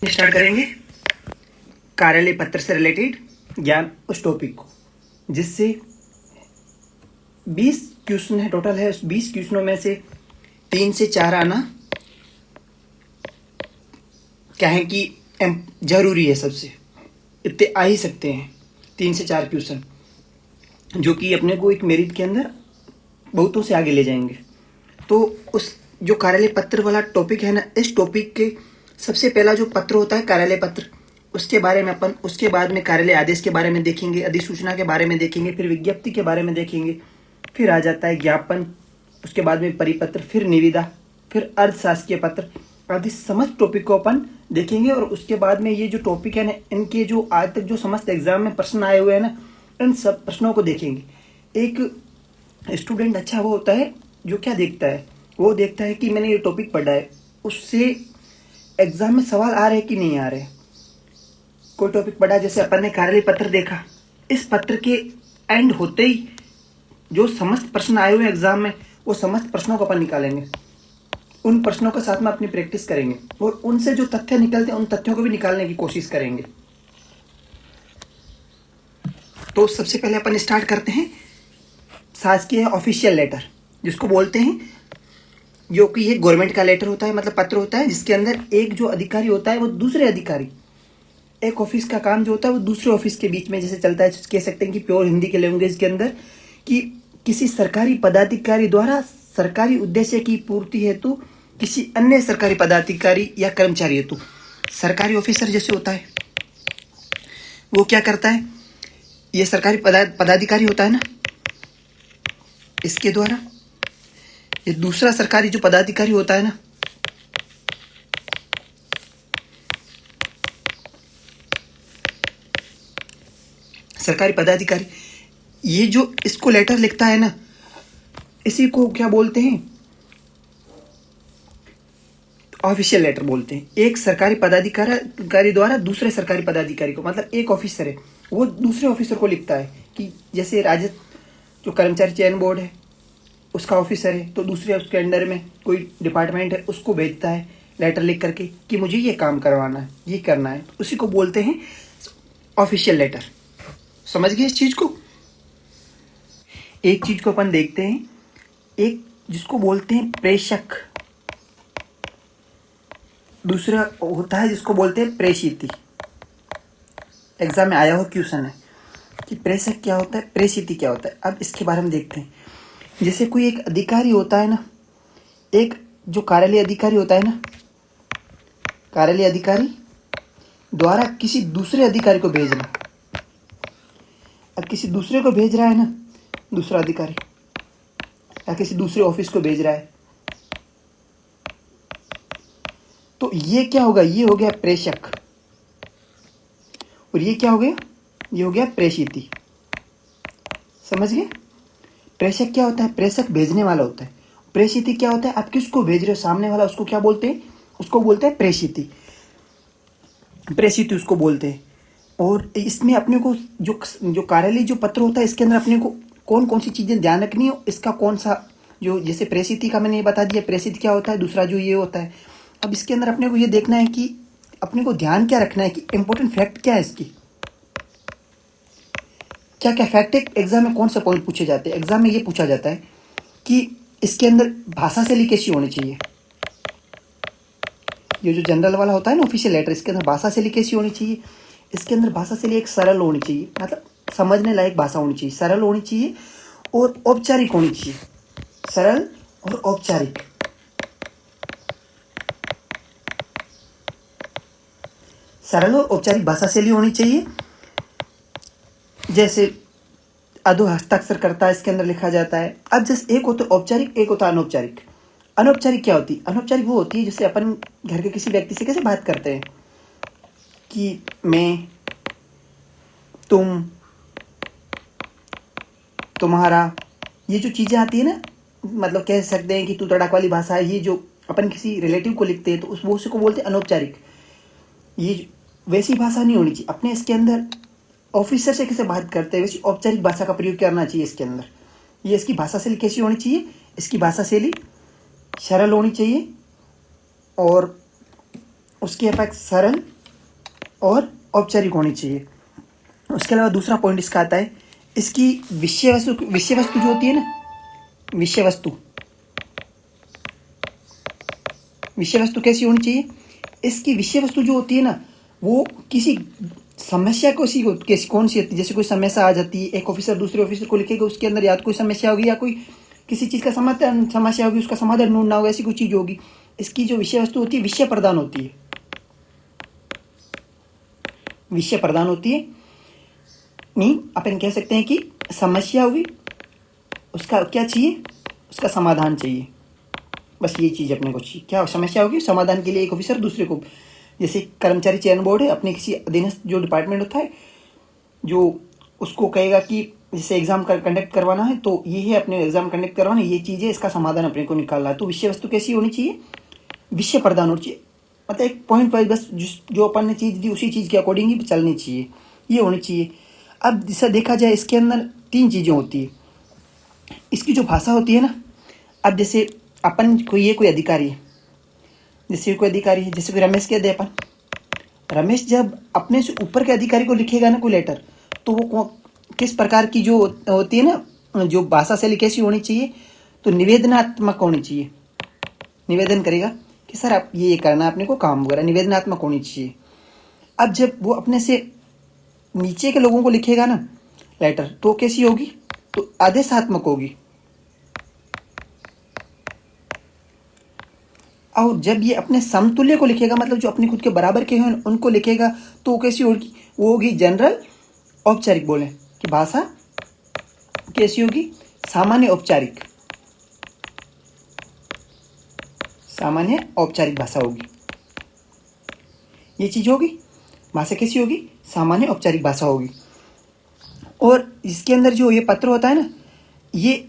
Start करेंगे कार्यालय पत्र से रिलेटेड ज्ञान उस टॉपिक को, जिससे 20 क्वेश्चन है टोटल है। उस 20 क्वेश्चनों में से 3 से 4 आना क्या है कि जरूरी है। सबसे इतने आ ही सकते हैं 3 से 4 क्वेश्चन, जो कि अपने को एक मेरिट के अंदर बहुतों से आगे ले जाएंगे। तो उस जो कार्यालय पत्र वाला टॉपिक है ना, इस टॉपिक के सबसे पहला जो पत्र होता है कार्यालय पत्र, उसके बारे में अपन, उसके बाद में कार्यालय आदेश के बारे में देखेंगे, अधिसूचना के बारे में देखेंगे, फिर विज्ञप्ति के बारे में देखेंगे, फिर आ जाता है ज्ञापन, उसके बाद में परिपत्र, फिर निविदा, फिर अर्धशासकीय पत्र आदि समस्त टॉपिक को अपन देखेंगे। और उसके बाद में ये जो टॉपिक है ना, इनके जो आज तक जो समस्त एग्जाम में प्रश्न आए हुए हैं ना, इन सब प्रश्नों को देखेंगे। एक स्टूडेंट अच्छा वो होता है जो क्या देखता है, वो देखता है कि मैंने ये टॉपिक पढ़ा है, उससे एग्जाम में सवाल आ रहे हैं कि नहीं आ रहे। कोई टॉपिक पढ़ा, जैसे अपन ने कार्यालय पत्र देखा, इस पत्र के एंड होते ही जो समस्त प्रश्न आए हुए एग्जाम में, वो समस्त प्रश्नों को अपन निकालेंगे, उन प्रश्नों के साथ में अपनी प्रैक्टिस करेंगे और उनसे जो तथ्य निकलते हैं उन तथ्यों को भी निकालने की कोशिश करेंगे। तो सबसे पहले अपन स्टार्ट करते हैं शासकीय ऑफिशियल लेटर, जिसको बोलते हैं, जो कि ये गवर्नमेंट का लेटर होता है, मतलब पत्र होता है, जिसके अंदर एक जो अधिकारी होता है वो दूसरे अधिकारी, एक ऑफिस का काम जो होता है वो दूसरे ऑफिस के बीच में जैसे चलता है, कह सकते हैं कि प्योर हिंदी के लैंग्वेज के अंदर, कि किसी सरकारी पदाधिकारी द्वारा सरकारी उद्देश्य की पूर्ति हेतु किसी अन्य सरकारी पदाधिकारी या कर्मचारी हेतु, सरकारी ऑफिसर जैसे होता है वो क्या करता है, ये सरकारी पदाधिकारी होता है ना, इसके द्वारा ये दूसरा सरकारी जो पदाधिकारी होता है ना, सरकारी पदाधिकारी, ये जो इसको लेटर लिखता है ना, इसी को क्या बोलते हैं, ऑफिशियल लेटर बोलते हैं। एक सरकारी पदाधिकारी द्वारा दूसरे सरकारी पदाधिकारी को, मतलब एक ऑफिसर है वो दूसरे ऑफिसर को लिखता है कि जैसे राजस्व जो कर्मचारी चयन बोर्ड है उसका ऑफिसर है, तो दूसरे उसके अंडर में कोई डिपार्टमेंट है, उसको भेजता है लेटर लिख करके कि मुझे ये काम करवाना है, ये करना है, उसी को बोलते हैं ऑफिशियल लेटर। समझ गए इस चीज को। एक चीज को अपन देखते हैं, एक जिसको बोलते हैं प्रेषक, दूसरा होता है जिसको बोलते हैं प्रेषिती। एग्जाम में आया हो क्वेश्चन है कि प्रेषक क्या होता है, प्रेषिती क्या होता है। अब इसके बारे में देखते हैं। जैसे कोई एक अधिकारी होता है ना, एक जो कार्यालय अधिकारी होता है ना, कार्यालय अधिकारी द्वारा किसी दूसरे अधिकारी को भेजना, अब किसी दूसरे को भेज रहा है ना दूसरा अधिकारी, या किसी दूसरे ऑफिस को भेज रहा है, तो ये क्या होगा, ये हो गया प्रेषक, और ये क्या हो गया, ये हो गया प्रेषिती। समझ गए। प्रेषक क्या होता है, प्रेषक भेजने वाला होता है। प्रेषिती क्या होता है, आप किसको भेज रहे हो, सामने वाला, उसको क्या बोलते हैं, उसको बोलते हैं प्रेषिती, प्रेषिती उसको बोलते हैं। और इसमें अपने को जो कार्यालय जो पत्र होता है, इसके अंदर अपने को कौन कौन सी चीजें ध्यान रखनी है, इसका कौन सा, जो जैसे प्रेषिती का मैंने ये बता दिया, प्रेषित क्या होता है, दूसरा जो ये होता है। अब इसके अंदर अपने को ये देखना है कि अपने को ध्यान क्या रखना है, कि इंपॉर्टेंट फैक्ट क्या है इसकी, क्या क्या फैक्ट है, एग्जाम में कौन सा पॉइंट पूछे जाते हैं। एग्जाम में ये पूछा जाता है कि इसके अंदर भाषा शैली कैसी होनी चाहिए। ये जो जनरल वाला होता है ना ऑफिशियल लेटर, इसके अंदर भाषा शैली कैसी होनी चाहिए। इसके अंदर भाषा शैली एक सरल होनी चाहिए, मतलब समझने लायक भाषा होनी चाहिए, सरल होनी चाहिए और औपचारिक होनी चाहिए, सरल और औपचारिक। सरल और औपचारिक भाषा शैली होनी चाहिए। जैसे अधो हस्ताक्षर करता है, इसके अंदर लिखा जाता है। अब जैसे एक होता है औपचारिक, एक होता है अनौपचारिक। अनौपचारिक क्या होती है, अनौपचारिक वो होती है जैसे अपन घर के किसी व्यक्ति से कैसे बात करते हैं, कि मैं, तुम, तुम्हारा, ये जो चीजें आती है ना, मतलब कह सकते हैं कि तू तड़ाक वाली भाषा है, ये जो अपन किसी रिलेटिव को लिखते हैं तो उस वो को बोलते हैं अनौपचारिक। ये वैसी भाषा नहीं होनी चाहिए अपने, इसके अंदर ऑफिसर से कैसे बात करते हैं वैसी औपचारिक भाषा का प्रयोग करना चाहिए इसके अंदर। ये इसकी भाषा शैली कैसी होनी चाहिए, इसकी भाषा शैली सरल होनी चाहिए और उसकी अपेक्षा सरल और औपचारिक होनी चाहिए। उसके अलावा दूसरा पॉइंट इसका आता है, इसकी विषय वस्तु जो होती है ना, विषय वस्तु कैसी होनी चाहिए? इसकी विषय वस्तु जो होती है ना, वो किसी समस्या को कैसी कौन सी होती है? जैसे कोई समस्या आ जाती है, एक ऑफिसर दूसरे ऑफिसर को लिखेगा, उसके अंदर या तो कोई समस्या होगी या कोई किसी चीज़ का समस्या होगी, उसका समाधान ढूंढना होगा, ऐसी कोई चीज़ होगी। इसकी जो विषय वस्तु होती है, विषय प्रदान होती है, विषय प्रदान होती है। नहीं, अपन कह सकते हैं कि समस्या होगी, उसका क्या चाहिए? उसका समाधान चाहिए। बस ये चीज़ अपने को चाहिए। क्या समस्या होगी, समाधान के लिए एक ऑफिसर दूसरे को, जैसे कर्मचारी चयन बोर्ड है, अपने किसी अधीनस्थ जो डिपार्टमेंट होता है, जो उसको कहेगा कि जैसे एग्जाम कंडक्ट करवाना है, तो ये है अपने एग्जाम कंडक्ट करवाना, ये चीज़ है, इसका समाधान अपने को निकालना है। तो विषय वस्तु कैसी होनी चाहिए? विषय प्रदान होनी चाहिए। मतलब एक पॉइंट वाइज बस जो अपन ने चीज़ दी उसी चीज़ के अकॉर्डिंग ही चलनी चाहिए, ये होनी चाहिए। अब जैसा देखा जाए, इसके अंदर 3 चीज़ें होती है। इसकी जो भाषा होती है ना, अब जैसे अपन कोई अधिकारी है, जैसे कोई अधिकारी है, जैसे कोई रमेश कह दे अपन, रमेश जब अपने से ऊपर के अधिकारी को लिखेगा ना कोई लेटर, तो वो किस प्रकार की जो होती है ना, जो भाषा शैली कैसी होनी चाहिए? तो निवेदनात्मक होनी चाहिए। निवेदन करेगा कि सर आप ये करना, अपने को काम वगैरह, निवेदनात्मक होनी चाहिए। अब जब वो अपने से नीचे के लोगों को लिखेगा ना लेटर, तो कैसी होगी? तो आदेशात्मक होगी। और जब ये अपने समतुल्य को लिखेगा, मतलब जो अपने खुद के बराबर के हैं उनको लिखेगा, तो कैसी होगी? वो होगी जनरल औपचारिक। बोले कि भाषा कैसी होगी? सामान्य औपचारिक, सामान्य औपचारिक भाषा होगी। ये चीज होगी, भाषा कैसी होगी? सामान्य औपचारिक भाषा होगी। और इसके अंदर जो ये पत्र होता है ना, ये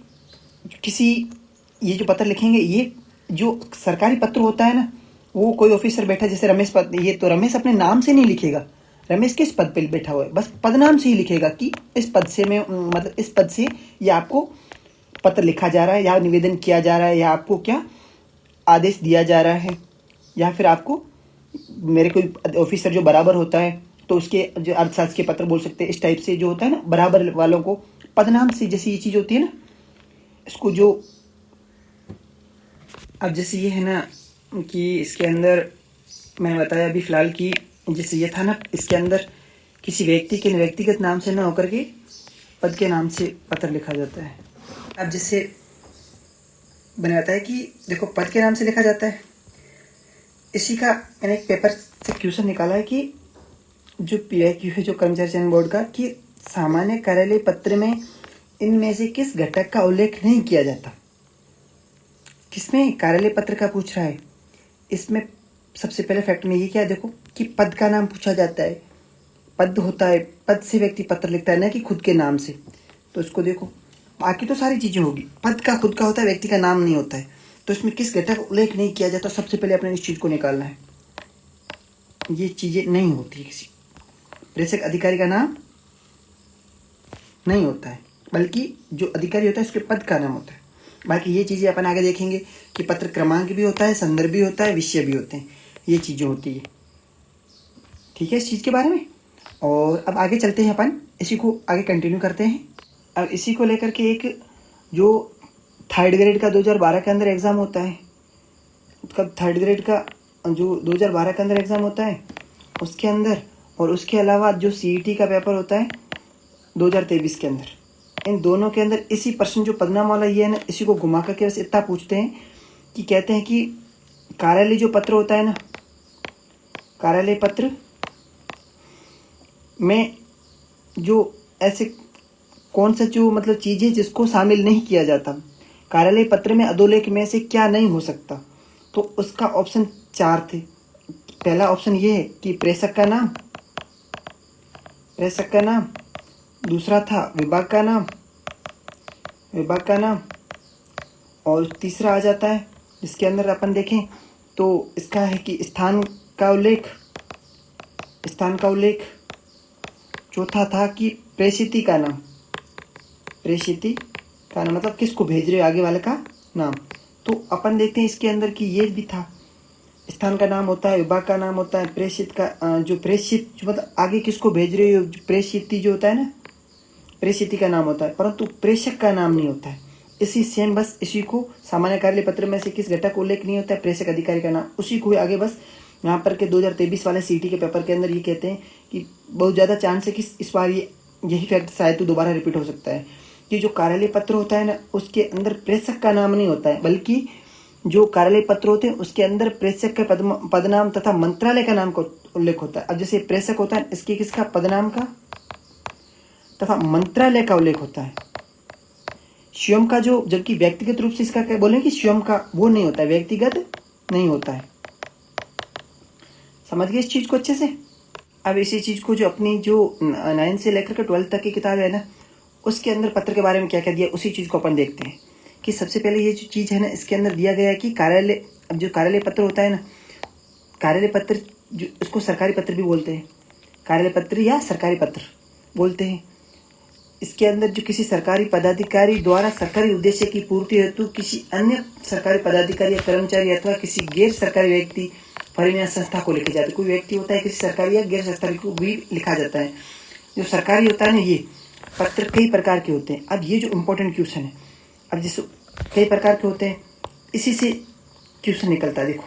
जो पत्र लिखेंगे, ये जो सरकारी पत्र होता है ना, वो कोई ऑफिसर बैठा, जैसे रमेश पद, ये तो रमेश अपने नाम से नहीं लिखेगा। रमेश किस पद पे बैठा हुआ है, बस पद नाम से ही लिखेगा कि इस पद से मैं, मतलब इस पद से ये आपको पत्र लिखा जा रहा है, या निवेदन किया जा रहा है, या आपको क्या आदेश दिया जा रहा है, या फिर आपको मेरे कोई ऑफिसर जो बराबर होता है, तो उसके जो अर्थशास्त्र के पत्र बोल सकते हैं, इस टाइप से जो होता है ना, बराबर वालों को पदनाम से, जैसे ये चीज़ होती है ना, इसको जो अब जैसे ये है ना कि इसके अंदर मैंने बताया अभी फिलहाल कि जैसे ये था ना, इसके अंदर किसी व्यक्ति के व्यक्तिगत नाम से ना होकर के पद के नाम से पत्र लिखा जाता है। अब जैसे मैंने बताया कि देखो पद के नाम से लिखा जाता है, इसी का मैंने एक पेपर से क्वेश्चन निकाला है कि जो PIQ है, जो कर्मचारी चयन बोर्ड का, कि सामान्य कार्यालय पत्र में इनमें से किस घटक का उल्लेख नहीं किया जाता? किसमें? कार्यालय पत्र का पूछ रहा है। इसमें सबसे पहले फैक्ट में ये क्या देखो कि पद का नाम पूछा जाता है। पद होता है, पद से व्यक्ति पत्र लिखता है ना कि खुद के नाम से। तो इसको देखो, बाकी तो सारी चीज़ें होगी, पद का खुद का होता है, व्यक्ति का नाम नहीं होता है। तो इसमें किस घटक का उल्लेख नहीं किया जाता? सबसे पहले अपने इस चीज़ को निकालना है। ये चीज़ें नहीं होती है, किसी प्रेषक अधिकारी का नाम नहीं होता है, बल्कि जो अधिकारी होता है उसके पद का नाम होता है। बाकी ये चीज़ें अपन आगे देखेंगे कि पत्र क्रमांक भी होता है, संदर्भ भी होता है, विषय भी होते हैं, ये चीज़ें होती है। ठीक है इस चीज़ के बारे में। और अब आगे चलते हैं, अपन इसी को आगे कंटिन्यू करते हैं। अब इसी को लेकर के एक जो 3rd ग्रेड का 2012 के अंदर एग्ज़ाम होता है, उसका 3rd ग्रेड का जो 2012 के अंदर एग्ज़ाम होता है उसके अंदर, और उसके अलावा जो CET का पेपर होता है 2023 के अंदर, इन दोनों के अंदर इसी प्रश्न जो पदनाम वाला ये है ना, इसी को घुमा करके बस इतना पूछते हैं कि कहते हैं कि कार्यालय जो पत्र होता है ना, कार्यालय पत्र में जो ऐसे कौन सा जो मतलब चीज़ें जिसको शामिल नहीं किया जाता, कार्यालय पत्र में अधोलेख में से क्या नहीं हो सकता? तो उसका ऑप्शन 4 थे। पहला ऑप्शन ये है कि प्रेषक का नाम, प्रेषक का नाम। दूसरा था विभाग का नाम, विभाग का नाम। और तीसरा आ जाता है जिसके अंदर अपन देखें तो इसका है कि स्थान का उल्लेख, स्थान का उल्लेख। चौथा था कि प्रेषिती का नाम, प्रेषिती का नाम मतलब किसको भेज रहे हो, आगे वाले का नाम। तो अपन देखते हैं इसके अंदर कि ये भी था स्थान का नाम होता है, विभाग का नाम होता है, प्रेषित का जो प्रेषित मतलब आगे किसको भेज रहे हो, प्रेषित जो होता है ना, प्रेषित का नाम होता है, परंतु प्रेषक का नाम नहीं होता है। इसी सेम बस इसी को सामान्य कार्य पत्र में से किस घटक उल्लेख नहीं होता है, प्रेषक अधिकारी का नाम, उसी को आगे बस यहाँ पर के 2023 वाले सीटी के पेपर के अंदर ये कहते हैं कि बहुत ज़्यादा चांस है कि इस बार यही फैक्ट शायद तो दोबारा रिपीट हो सकता है कि जो कार्यालय पत्र होता है ना उसके अंदर प्रेषक का नाम नहीं होता है, बल्कि जो कार्यालय पत्र होते हैं उसके अंदर प्रेषक के पदनाम तथा मंत्रालय का नाम का उल्लेख होता है। अब जैसे प्रेषक होता है इसके किसका पदनाम का तथा मंत्रालय का उल्लेख होता है। स्वयं का जो जबकि व्यक्तिगत रूप से इसका क्या बोले कि स्वयं का वो नहीं होता है, व्यक्तिगत नहीं होता है। समझ गए इस चीज को अच्छे से। अब इसी चीज को जो अपनी जो 9 से लेकर के 12 तक की किताब है ना उसके अंदर पत्र के बारे में क्या क्या दिया उसी चीज को अपन देखते हैं कि सबसे पहले ये जो चीज है ना इसके अंदर दिया गया है कि कार्यालय, अब जो कार्यालय पत्र होता है ना, कार्यालय पत्र जो उसको सरकारी पत्र भी बोलते हैं, कार्यालय पत्र या सरकारी पत्र बोलते हैं। इसके अंदर जो किसी सरकारी पदाधिकारी द्वारा सरकारी उद्देश्य की पूर्ति हेतु किसी अन्य सरकारी पदाधिकारी या कर्मचारी अथवा किसी गैर सरकारी व्यक्ति, फर्म या संस्था को लिखे जाते हैं। कोई व्यक्ति होता है किसी सरकारी या गैर सरकारी को भी लिखा जाता है। जो सरकारी होता है ना ये पत्र कई प्रकार के होते हैं। अब ये जो इम्पोर्टेंट क्वेश्चन है, अब जैसे कई प्रकार के होते हैं इसी से क्वेश्चन निकलता है। देखो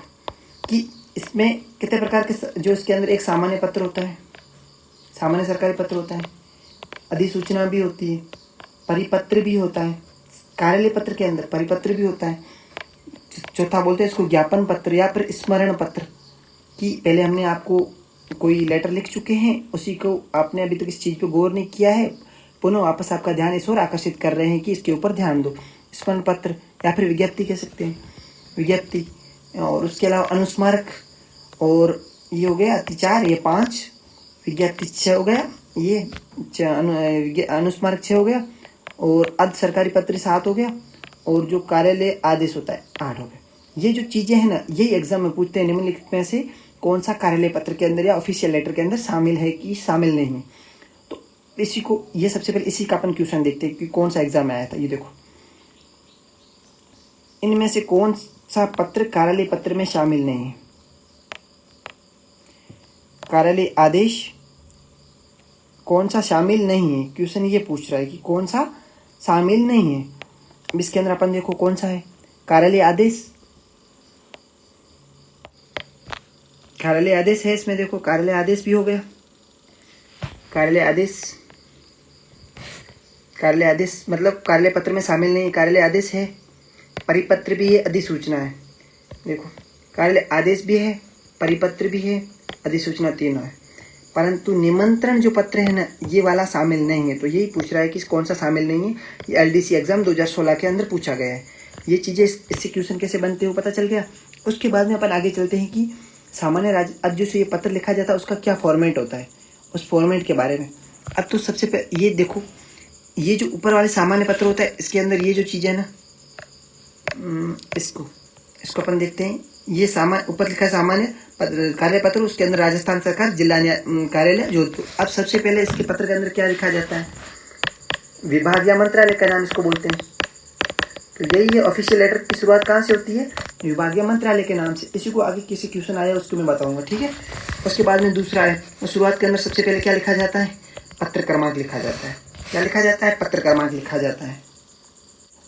कि इसमें कितने प्रकार के, जो इसके अंदर एक सामान्य पत्र होता है, सामान्य सरकारी पत्र होता है, अधिसूचना भी होती है, परिपत्र भी होता है, कार्यालय पत्र के अंदर परिपत्र भी होता है, चौथा बोलते हैं इसको ज्ञापन पत्र या फिर स्मरण पत्र, कि पहले हमने आपको कोई लेटर लिख चुके हैं उसी को आपने अभी तक इस चीज़ पे गौर नहीं किया है, पुनः वापस आपका ध्यान इस ओर आकर्षित कर रहे हैं कि इसके ऊपर ध्यान दो, स्मरण पत्र या फिर विज्ञप्ति कह सकते हैं, विज्ञप्ति। और उसके अलावा अनुस्मारक, और ये हो गया 4, ये 5, विज्ञप्ति 6 हो गया, ये अनुस्मारक 6 हो गया, और अर्ध सरकारी पत्र 7 हो गया, और जो कार्यालय आदेश होता है 8 हो गया। ये जो चीज़ें हैं ना यही एग्जाम में पूछते हैं निम्नलिखित में से कौन सा कार्यालय पत्र के अंदर या ऑफिशियल लेटर के अंदर शामिल है कि शामिल नहीं है। तो इसी को, ये सबसे पहले इसी का अपन क्वेश्चन देखते हैं कि कौन सा एग्जाम में आया था। ये देखो इनमें से कौन सा पत्र कार्यालय पत्र में शामिल नहीं है। कार्यालय आदेश कौन सा शामिल नहीं है, क्वेश्चन ये पूछ रहा है कि कौन सा शामिल नहीं है। अब इसके अंदर अपन देखो कौन सा है, कार्यालय आदेश, कार्यालय आदेश है इसमें। देखो कार्यालय आदेश भी हो गया, कार्यालय आदेश, कार्यालय आदेश मतलब कार्यालय पत्र में शामिल नहीं, कार्यालय आदेश है, परिपत्र भी है, अधिसूचना है। देखो कार्यालय आदेश भी है, परिपत्र भी है, अधिसूचना तीनों है, परंतु निमंत्रण जो पत्र है ना ये वाला शामिल नहीं है। तो यही पूछ रहा है कि कौन सा शामिल नहीं है। ये एलडीसी एग्जाम 2016 के अंदर पूछा गया है। ये चीज़ें इससे क्वेश्चन कैसे बनते हो पता चल गया। उसके बाद में अपन आगे चलते हैं कि सामान्य राज्य से ये पत्र लिखा जाता है उसका क्या फॉर्मेट होता है, उस फॉर्मेट के बारे में। अब तो सबसे पहले ये देखो, ये जो ऊपर वाले सामान्य पत्र होता है इसके अंदर ये जो चीज़ है ना इसको अपन देखते हैं। ये सामान्य ऊपर लिखा है सामान्य कार्य पत्र, उसके अंदर राजस्थान सरकार जिला कार्यालय जोधपुर। अब सबसे पहले इसके पत्र के अंदर क्या लिखा जाता है, विभाग या मंत्रालय का नाम इसको बोलते हैं। तो यही है ऑफिशियल लेटर की शुरुआत कहाँ से होती है, विभाग या मंत्रालय के नाम से। इसी को आगे किसी क्वेश्चन आया उसको मैं बताऊंगा, ठीक है। उसके बाद में दूसरा है, शुरुआत के अंदर सबसे पहले क्या लिखा जाता है, पत्र क्रमांक लिखा जाता है। क्या लिखा जाता है, पत्र क्रमांक लिखा जाता है।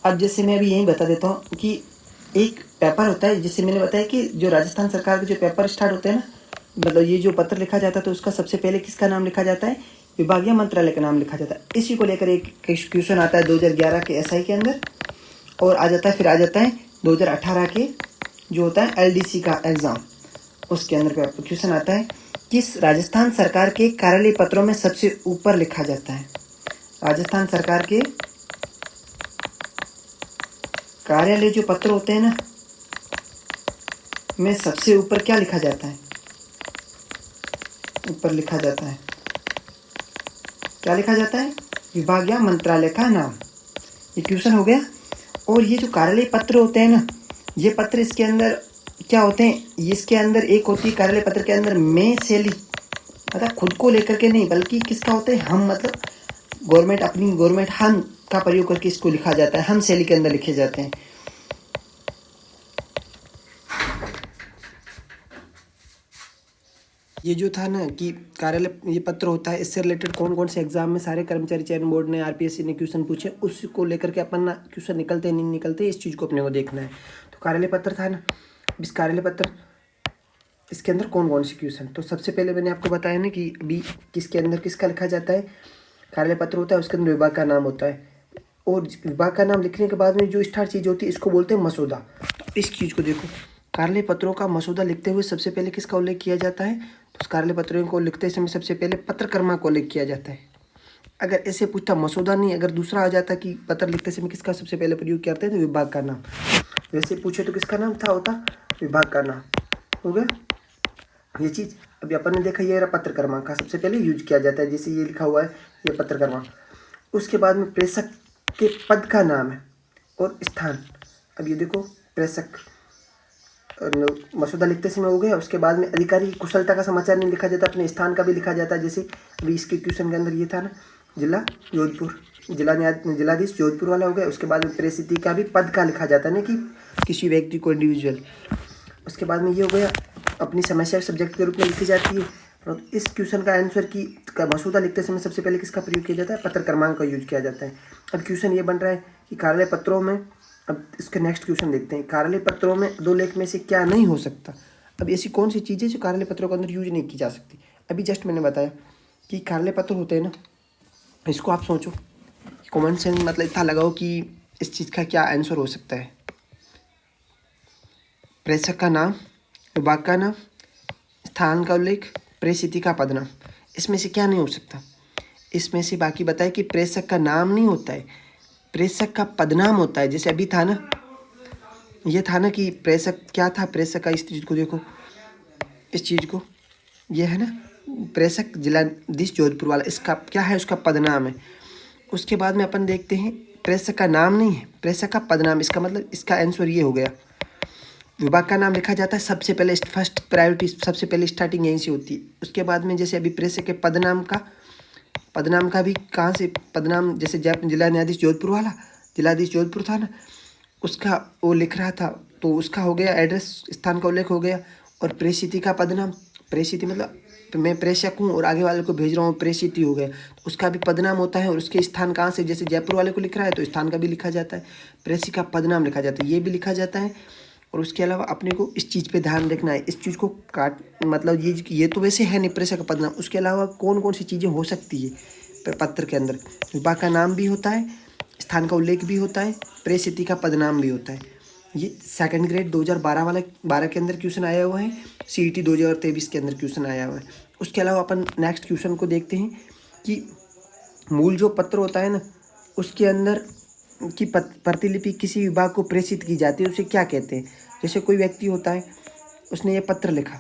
अब जैसे मैं अभी यही बता देता हूँ कि एक पेपर होता है, जिससे मैंने बताया कि जो राजस्थान सरकार के जो पेपर स्टार्ट होते हैं ना, मतलब ये जो पत्र लिखा जाता है तो उसका सबसे पहले किसका नाम लिखा जाता है, विभाग या मंत्रालय का नाम लिखा जाता है। इसी को लेकर एक क्वेश्चन आता है 2011 के एसआई के अंदर, और आ जाता है फिर आ जाता है 2018 के जो होता है एलडीसी का एग्जाम, उसके अंदर क्वेश्चन आता है किस राजस्थान सरकार के कार्यालय पत्रों में सबसे ऊपर लिखा जाता है। राजस्थान सरकार के कार्यालय जो पत्र होते हैं ना में सबसे ऊपर क्या लिखा जाता है, ऊपर लिखा जाता है, क्या लिखा जाता है, विभाग या मंत्रालय का नाम। ये क्वेश्चन हो गया। और ये जो कार्यालय पत्र होते हैं ना, ये पत्र इसके अंदर क्या होते हैं, इसके अंदर एक होती है कार्यालय पत्र के अंदर मैं शैली, मतलब खुद को लेकर के नहीं बल्कि किसका होता है, हम, मतलब गवर्नमेंट, अपनी गवर्नमेंट हम का प्रयोग करके इसको लिखा जाता है, हम शैली के अंदर लिखे जाते हैं। ये जो था ना कि कार्यालय ये पत्र होता है, इससे रिलेटेड कौन कौन से एग्जाम में सारे कर्मचारी चयन बोर्ड ने आरपीएससी ने क्वेश्चन पूछे, उसको लेकर के अपन ना क्वेश्चन निकलते नहीं निकलते, इस चीज़ को अपने को देखना है। तो कार्यालय पत्र था ना, इस कार्यालय पत्र इसके अंदर कौन कौन से क्वेश्चन, तो सबसे पहले मैंने आपको बताया ना कि अभी किसके अंदर किसका लिखा जाता है, कार्यालय पत्र होता है, उसके अंदर विभाग का नाम होता है, और विभाग का नाम लिखने के बाद में जो स्टार्ट चीज़ होती है इसको बोलते हैं मसौदा। तो इस चीज़ को देखो, कार्यालय पत्रों का मसौदा लिखते हुए सबसे पहले किसका उल्लेख किया जाता है, तो उस कार्यालय पत्रों को लिखते समय सबसे पहले पत्र क्रमांक का उल्लेख किया जाता है। अगर ऐसे पूछता मसौदा नहीं, अगर दूसरा आ जाता कि पत्र लिखते समय किसका सबसे पहले प्रयोग करते हैं, तो विभाग का नाम। वैसे पूछे तो किसका नाम था होता, विभाग का नाम। हो गया ये चीज़। अभी अपन ने देखा ये रहा पत्र क्रमांक का सबसे पहले यूज किया जाता है, जैसे ये लिखा हुआ है ये पत्र क्रमांक। उसके बाद में प्रेषक के पद का नाम है और स्थान। अब ये देखो प्रेषक मसौदा लिखते समय हो गया। उसके बाद में अधिकारी की कुशलता का समाचार नहीं लिखा जाता, अपने स्थान का भी लिखा जाता है। जैसे अभी इसके क्वेश्चन के अंदर ये था ना, जिला जोधपुर, जिलाधीश जोधपुर वाला हो गया। उसके बाद में प्रेषित का भी पद का लिखा जाता है ना, कि किसी व्यक्ति को इंडिविजुअल। उसके बाद में ये हो गया अपनी समस्या सब्जेक्ट के रूप में लिखी जाती है। तो इस क्वेश्चन का आंसर का मसौदा लिखते समय सबसे पहले किसका प्रयोग किया जाता है, पत्र क्रमांक का यूज किया जाता है। अब क्वेश्चन ये बन रहा है कि कार्यालय पत्रों में, अब इसके नेक्स्ट क्वेश्चन देखते हैं, कार्यालय पत्रों में दो लेख में से क्या नहीं हो सकता। अब ऐसी कौन सी चीज़ें जो कार्यालय पत्रों के अंदर यूज नहीं की जा सकती। अभी जस्ट मैंने बताया कि कार्यालय पत्र होते हैं ना, इसको आप सोचो, कॉमन सेंस मतलब इतना लगाओ कि इस चीज़ का क्या आंसर हो सकता है। प्रेषक का नाम, विभाग का नाम, स्थान का उल्लेख, प्रेषित का पदनाम, इसमें से क्या नहीं हो सकता। इसमें से बाकी बताए कि प्रेषक का नाम नहीं होता है, प्रेषक का पदनाम होता है। जैसे अभी था ना, ये था ना कि प्रेषक क्या था, प्रेषक का, इस चीज़ को देखो, इस चीज़ को, ये है ना प्रेषक जिलाधीश जोधपुर वाला, इसका क्या है, उसका पदनाम है। उसके बाद में अपन देखते हैं प्रेषक का नाम नहीं है, प्रेषक का पदनाम, इसका मतलब इसका आंसर ये हो गया। विभाग का नाम लिखा जाता है सबसे पहले, फर्स्ट प्रायोरिटी सबसे पहले स्टार्टिंग यहीं से होती है। उसके बाद में जैसे अभी प्रेषक के पदनाम का भी कहाँ से, पदनाम जैसे जिला न्यायाधीश जोधपुर वाला, जिलाधीश जोधपुर था ना, उसका वो लिख रहा था, तो उसका हो गया एड्रेस, स्थान का उल्लेख हो गया। और प्रेषित का पदनाम, प्रेषित मतलब मैं प्रेषक हूँ और आगे वाले को भेज रहा हूँ, प्रेषित हो गया, तो उसका भी पदनाम होता है। और उसके स्थान कहाँ से, जैसे जयपुर वाले को लिख रहा है तो स्थान का भी लिखा जाता है, प्रेषित का पदनाम लिखा जाता है, ये भी लिखा जाता है। और उसके अलावा अपने को इस चीज़ पे ध्यान रखना है, इस चीज़ को मतलब ये तो वैसे है नहीं प्रेषक का पदनाम, उसके अलावा कौन कौन सी चीज़ें हो सकती है पत्र के अंदर। विभाग का नाम भी होता है, स्थान का उल्लेख भी होता है, प्रेषित का पदनाम भी होता है। ये सेकंड ग्रेड 2012 के अंदर क्वेश्चन आया हुआ है, CET 2023 के अंदर क्वेश्चन आया हुआ है। उसके अलावा अपन नेक्स्ट क्वेश्चन को देखते हैं कि मूल जो पत्र होता है ना, उसके अंदर की प्रतिलिपि किसी विभाग को प्रेषित की जाती है, उसे क्या कहते हैं। जैसे कोई व्यक्ति होता है, उसने ये पत्र लिखा,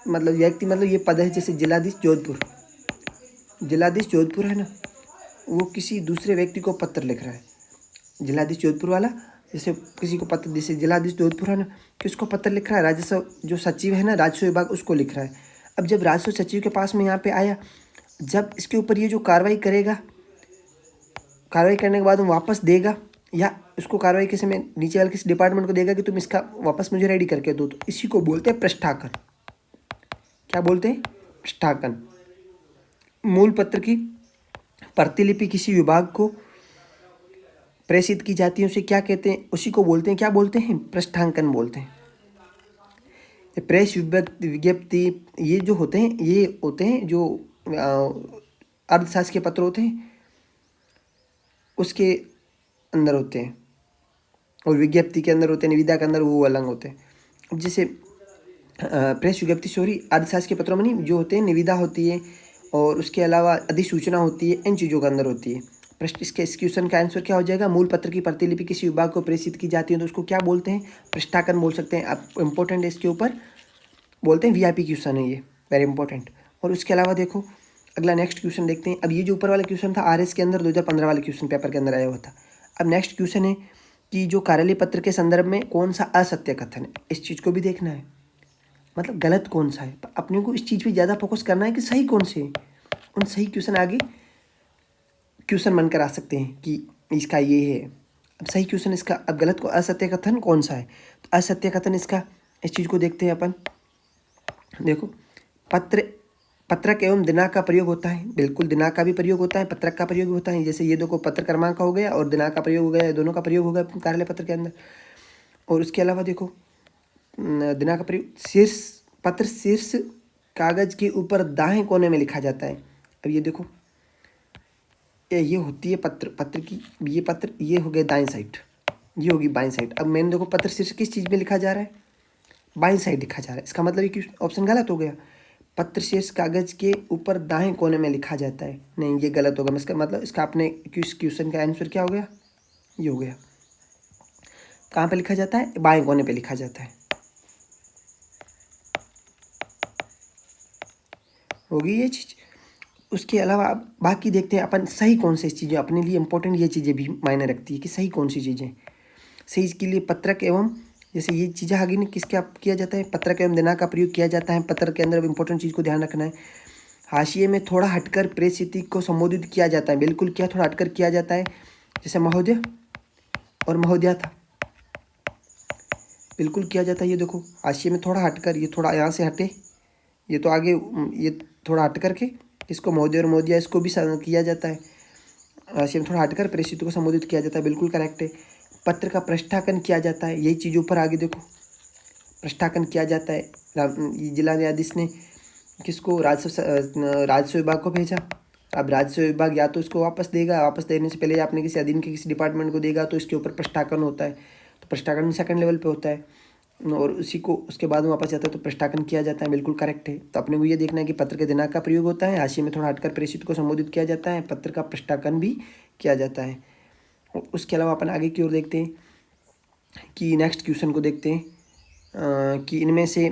मतलब व्यक्ति मतलब ये पद है, जैसे जिलाधीश जोधपुर है ना, वो किसी दूसरे व्यक्ति को पत्र लिख रहा है, जिलाधीश जोधपुर वाला, जैसे किसी को पत्र, जैसे जिलाधीश जोधपुर है ना, किसको पत्र लिख रहा है, राजस्व जो सचिव है ना, राजस्व विभाग, उसको लिख रहा है। अब जब राजस्व सचिव के पास में यहाँ पे आया, जब इसके ऊपर ये जो कार्रवाई करेगा, कार्रवाई करने के बाद वो वापस देगा, या उसको कार्रवाई के समय नीचे वाले किसी डिपार्टमेंट को देगा कि तुम इसका वापस मुझे रेडी करके दो, तो इसी को बोलते हैं पृष्ठाकन। क्या बोलते हैं, पृष्ठाकन। मूल पत्र की प्रतिलिपि किसी विभाग को प्रेषित की जाती है, उसे क्या कहते हैं, उसी को बोलते हैं, क्या बोलते हैं, पृष्ठांकन बोलते हैं। प्रेस विज्ञप्ति, ये जो होते हैं, ये होते हैं जो अर्थशास्त्र के पत्र होते हैं उसके अंदर होते हैं, और विज्ञप्ति के अंदर होते हैं, निविदा के अंदर वो अलग होते हैं। अब जैसे प्रेस विज्ञप्ति, सॉरी, अर्थशास्त्र के पत्रों में नहीं, जो होते हैं निविदा होती है, और उसके अलावा अधिसूचना होती है, इन चीज़ों के अंदर होती है। इसके इस क्वेश्चन का आंसर क्या हो जाएगा, मूल पत्र की प्रतिलिपि किसी विभाग को प्रेषित की जाती है तो उसको क्या बोलते हैं, पृष्ठाकन बोल सकते हैं। अब इम्पोर्टेंट है, इसके ऊपर बोलते हैं, VIP क्वेश्चन है ये, वेरी इंपॉर्टेंट। और उसके अलावा देखो अगला नेक्स्ट क्वेश्चन देखते हैं। अब ये जो ऊपर वाला क्वेश्चन था RS के अंदर 2015 वाले क्वेश्चन पेपर के अंदर आया हुआ था। अब नेक्स्ट क्वेश्चन है कि जो कार्यालय पत्र के संदर्भ में कौन सा असत्य कथन है, इस चीज़ को भी देखना है, मतलब गलत कौन सा है। अपने को इस चीज़ पे ज़्यादा फोकस करना है कि सही कौन से है, उन सही क्वेश्चन आगे क्वेश्चन बनकर आ सकते हैं कि इसका ये है। अब सही क्वेश्चन इसका, अब गलत को असत्य कथन कौन सा है, तो असत्य कथन इसका, इस चीज़ को देखते हैं अपन। देखो पत्रक एवं दिनांक का प्रयोग होता है। बिल्कुल, दिनांक का भी प्रयोग होता है, पत्रक का प्रयोग होता है। जैसे ये देखो, पत्र क्रमांक का हो गया और दिनांक का प्रयोग हो गया, दोनों का प्रयोग होगा कार्यालय पत्र के अंदर। और उसके अलावा देखो, दिनांक का प्रयोग पत्र शीर्ष कागज के ऊपर दाएं कोने में लिखा जाता है। अब ये देखो, ये होती है पत्र की, ये पत्र, ये हो गया दाएं साइड, ये होगी बाएं साइड। अब मैंने देखो, पत्र शीर्ष किस चीज़ में लिखा जा रहा है? बाएं साइड लिखा जा रहा है। इसका मतलब ये ऑप्शन गलत हो गया। पत्र शीर्ष कागज के ऊपर दाएं कोने में लिखा जाता है, नहीं, ये गलत होगा। इसका मतलब इसका आपने क्वेश्चन का आंसर क्या हो गया? ये हो गया। कहाँ पे लिखा जाता है? बाएं कोने पे लिखा जाता है। होगी ये चीज़। उसके अलावा अब बाकी देखते हैं अपन, सही कौन सी चीज़ें अपने लिए इंपॉर्टेंट, ये चीज़ें भी मायने रखती है कि सही कौन सी चीज़ें सही के लिए। पत्रक एवं, जैसे ये चीज़ें आगे नहीं, किसके किया जाता है? पत्रक एवं दिनांक का प्रयोग किया जाता है। पत्र के अंदर इंपॉर्टेंट चीज़ को ध्यान रखना है। हाशिए में थोड़ा हटकर प्रेस स्थिति को संबोधित किया जाता है। बिल्कुल, क्या थोड़ा हटकर किया जाता है? जैसे महोदय और महोदया था, बिल्कुल किया जाता है। ये देखो, हाशिए में थोड़ा हटकर, ये थोड़ा यहाँ से हटे, ये तो आगे, ये थोड़ा हट करके इसको महोदय और महोदया, इसको भी किया जाता है। हाशिए में थोड़ा हटकर प्रेस स्थिति को संबोधित किया जाता है, बिल्कुल करेक्ट है। पत्र का पृष्ठांकन किया जाता है, यही चीज़ ऊपर आगे देखो, पृष्ठांकन किया जाता है। जिला न्यायाधीश ने किसको? राजस्व विभाग को भेजा। अब राजस्व विभाग या तो इसको वापस देगा, वापस देने से पहले आपने किसी अधीन के किसी डिपार्टमेंट को देगा, तो इसके ऊपर पृष्ठांकन होता है। तो पृष्ठांकन सेकंड लेवल पे होता है, और उसी को उसके बाद में वापस जाता है तो पृष्ठांकन किया जाता है, बिल्कुल करेक्ट है। तो अपने को ये देखना है कि पत्र के दिनांक का प्रयोग होता है, हाशिए में थोड़ा हटकर प्रेषित को संबोधित किया जाता है, पत्र का पृष्ठांकन भी किया जाता है। और उसके अलावा अपन आगे की ओर देखते हैं कि नेक्स्ट क्वेश्चन को देखते हैं कि इनमें से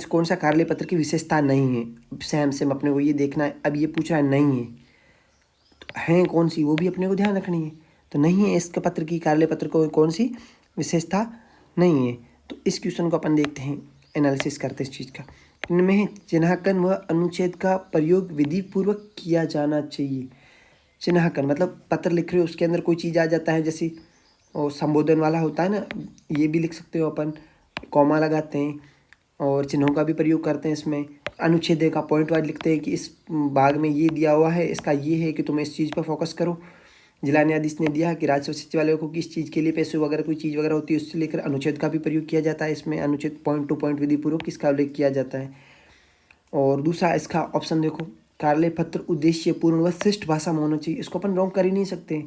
कौन सा कार्यालय पत्र की विशेषता नहीं है। सेम अपने को ये देखना है। अब ये पूछ रहा है नहीं है, तो हैं कौन सी, वो भी अपने को ध्यान रखनी है। तो नहीं है इसका पत्र की, कार्यालय पत्र को कौन सी विशेषता नहीं है। तो इस क्वेश्चन को अपन देखते हैं, एनालिसिस करते हैं इस चीज़ का। इनमें चिन्हांकन व अनुच्छेद का प्रयोग विधि पूर्वक किया जाना चाहिए। चिन्हांकन मतलब पत्र लिख रहे हो, उसके अंदर कोई चीज़ आ जाता है, जैसे और संबोधन वाला होता है ना, ये भी लिख सकते हो अपन, कॉमा लगाते हैं और चिन्हों का भी प्रयोग करते हैं इसमें। अनुच्छेद का पॉइंट वाइज लिखते हैं कि इस भाग में ये दिया हुआ है, इसका ये है कि तुम इस चीज़ पर फोकस करो। जिला न्यायाधीश ने दिया कि राजस्व सचिवालय को किस चीज़ के लिए पैसे वगैरह कोई चीज़ वगैरह होती है, उससे लेकर अनुच्छेद का भी प्रयोग किया जाता है इसमें। अनुच्छेद पॉइंट टू पॉइंट विधि पूर्वक इसका उल्लेख किया जाता है। और दूसरा इसका ऑप्शन देखो, कार्यालय पत्र उद्देश्य पूर्ण व शिष्ट भाषा में होना चाहिए। इसको अपन रॉन्ग कर ही नहीं सकते।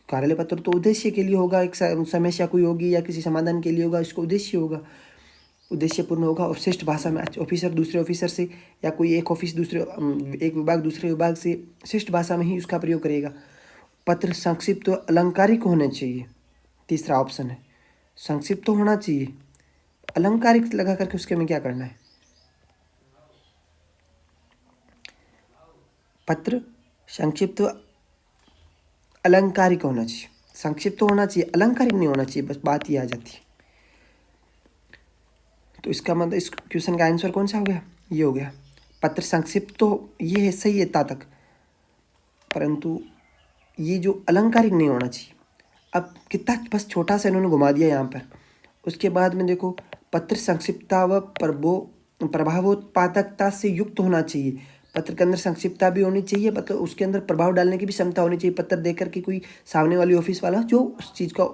कार्यालय पत्र तो उद्देश्य के लिए होगा, एक समस्या कोई होगी या किसी समाधान के लिए होगा, इसको उद्देश्य होगा, उद्देश्यपूर्ण होगा। और शिष्ट भाषा में ऑफिसर दूसरे ऑफिसर से या कोई एक एक विभाग दूसरे विभाग से शिष्ट भाषा में ही उसका प्रयोग करेगा। पत्र संक्षिप्त तो अलंकारिक होना चाहिए, तीसरा ऑप्शन है, संक्षिप्त तो होना चाहिए। अलंकारिक लगा करके उसके में क्या करना है? पत्र संक्षिप्त अलंकारिक होना चाहिए, संक्षिप्त तो होना चाहिए, अलंकारिक नहीं होना चाहिए, बस बात ये आ जाती है। तो इसका मतलब इस क्वेश्चन का आंसर कौन सा हो गया? ये हो गया। पत्र संक्षिप्त तो ये है, सही है ता तक, परंतु ये जो अलंकारिक नहीं होना चाहिए। अब कितना बस छोटा सा इन्होंने घुमा दिया यहाँ पर। उसके बाद में देखो, पत्र संक्षिप्तता व प्रभावोत्पादकता से युक्त होना चाहिए। पत्र के अंदर संक्षिप्तता भी होनी चाहिए, मतलब उसके अंदर प्रभाव डालने की भी क्षमता होनी चाहिए। पत्र देख करके कोई सामने वाली ऑफिस वाला जो उस चीज़ का